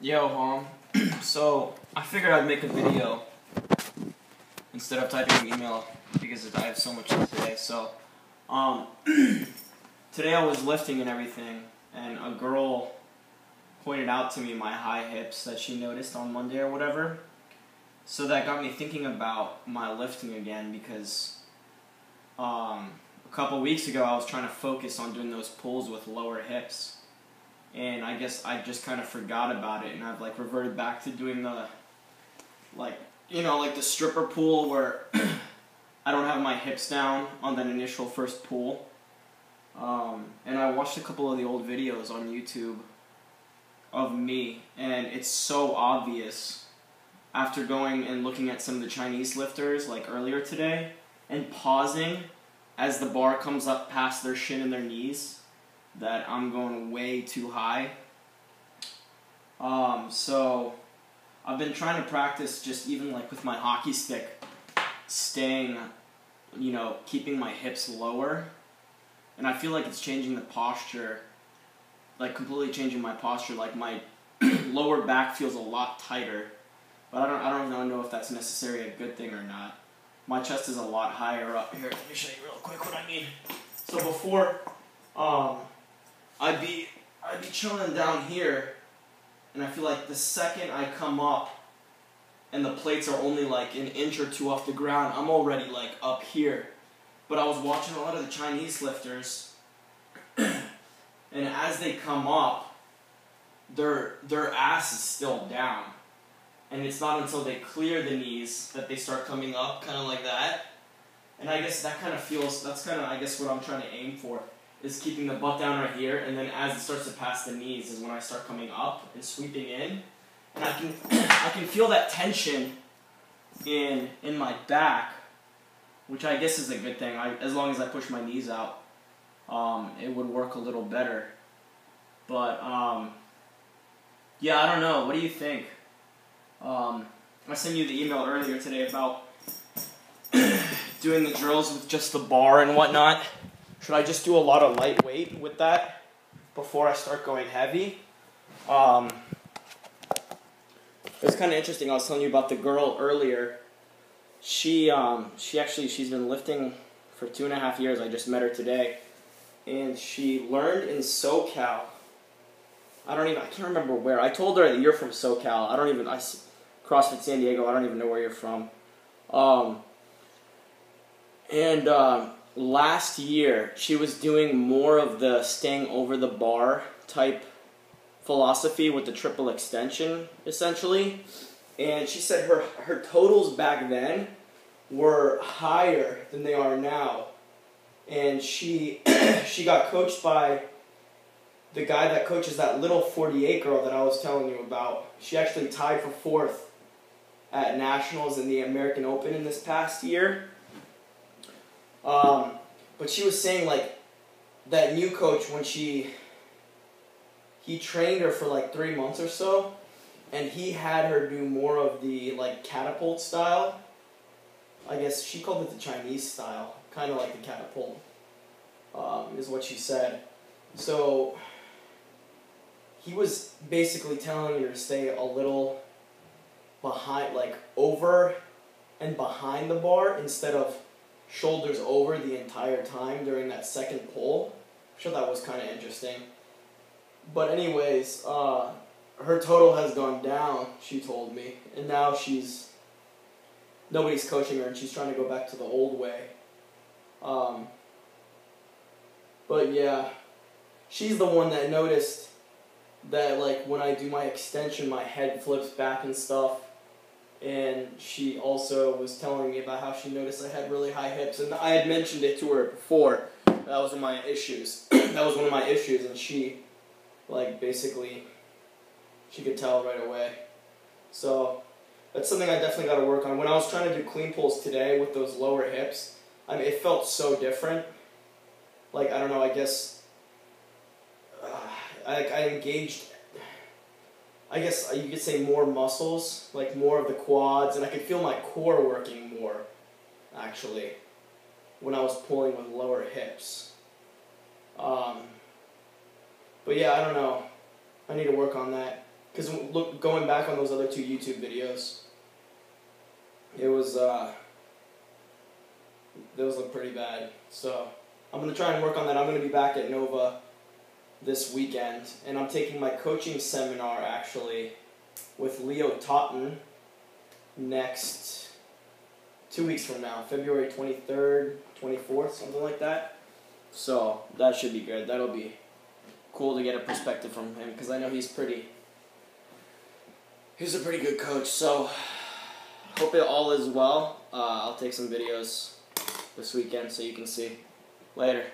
Yo, Hom. So, I figured I'd make a video instead of typing an email because I have so much today. So, um, today I was lifting and everything, and a girl pointed out to me my high hips that she noticed on Monday or whatever. So that got me thinking about my lifting again because a couple weeks ago I was trying to focus on doing those pulls with lower hips. And I guess I just kind of forgot about it, and I've reverted back to doing the the stripper pull where I don't have my hips down on that initial first pull. And I watched a couple of the old videos on YouTube of me, and it's so obvious after going and looking at some of the Chinese lifters like earlier today and pausing as the bar comes up past their shin and their knees that I'm going way too high. So I've been trying to practice just even with my hockey stick, staying, keeping my hips lower. And I feel like it's changing the posture, completely changing my posture. My lower back feels a lot tighter, but I don't know if that's necessarily a good thing or not. My chest is a lot higher up here. Let me show you real quick what I mean. So before, I'd be chilling down here, and I feel like the second I come up and the plates are only an inch or two off the ground, I'm already up here. But I was watching a lot of the Chinese lifters, and as they come up, their ass is still down. And it's not until they clear the knees that they start coming up, kind of like that. And I guess that's I guess what I'm trying to aim for, is keeping the butt down right here, and then as it starts to pass the knees is when I start coming up and sweeping in. And I can feel that tension in my back, which I guess is a good thing. As long as I push my knees out, it would work a little better. But yeah, I don't know. What do you think? I sent you the email earlier today about doing the drills with just the bar and whatnot. Should I just do a lot of lightweight with that before I start going heavy? It's kind of interesting. I was telling you about the girl earlier. She's been lifting for 2.5 years. I just met her today, and she learned in SoCal. I can't remember where. I told her that you're from SoCal. CrossFit San Diego. I don't even know where you're from. Last year, she was doing more of the staying over the bar type philosophy with the triple extension, essentially. And she said her totals back then were higher than they are now. And she got coached by the guy that coaches that little 48 girl that I was telling you about. She actually tied for 4th at Nationals in the American Open in this past year. But she was saying that new coach, when he trained her for 3 months or so, and he had her do more of the catapult style. I guess she called it the Chinese style, kind of like the catapult, is what she said. So he was basically telling her to stay a little behind, over and behind the bar instead of shoulders over the entire time during that second pull. I'm sure that was kind of interesting. But anyways, her total has gone down, she told me, and now nobody's coaching her, and she's trying to go back to the old way. But yeah, she's the one that noticed that when I do my extension, my head flips back and stuff. And she also was telling me about how she noticed I had really high hips, and I had mentioned it to her before. That was one of my issues. And she, basically, she could tell right away. So that's something I definitely got to work on. When I was trying to do clean pulls today with those lower hips, it felt so different. I don't know. I guess I engaged. I guess you could say more muscles, more of the quads, and I could feel my core working more, actually, when I was pulling with lower hips. But yeah, I don't know. I need to work on that. Because look, going back on those other 2 YouTube videos, it was those look pretty bad. So I'm gonna try and work on that. I'm gonna be back at Nova this weekend, and I'm taking my coaching seminar actually with Leo Totten next 2 weeks from now, February 23rd, 24th, something like that. So that should be good. That'll be cool to get a perspective from him, because I know he's a pretty good coach. So hope it all is well. I'll take some videos this weekend so you can see. Later.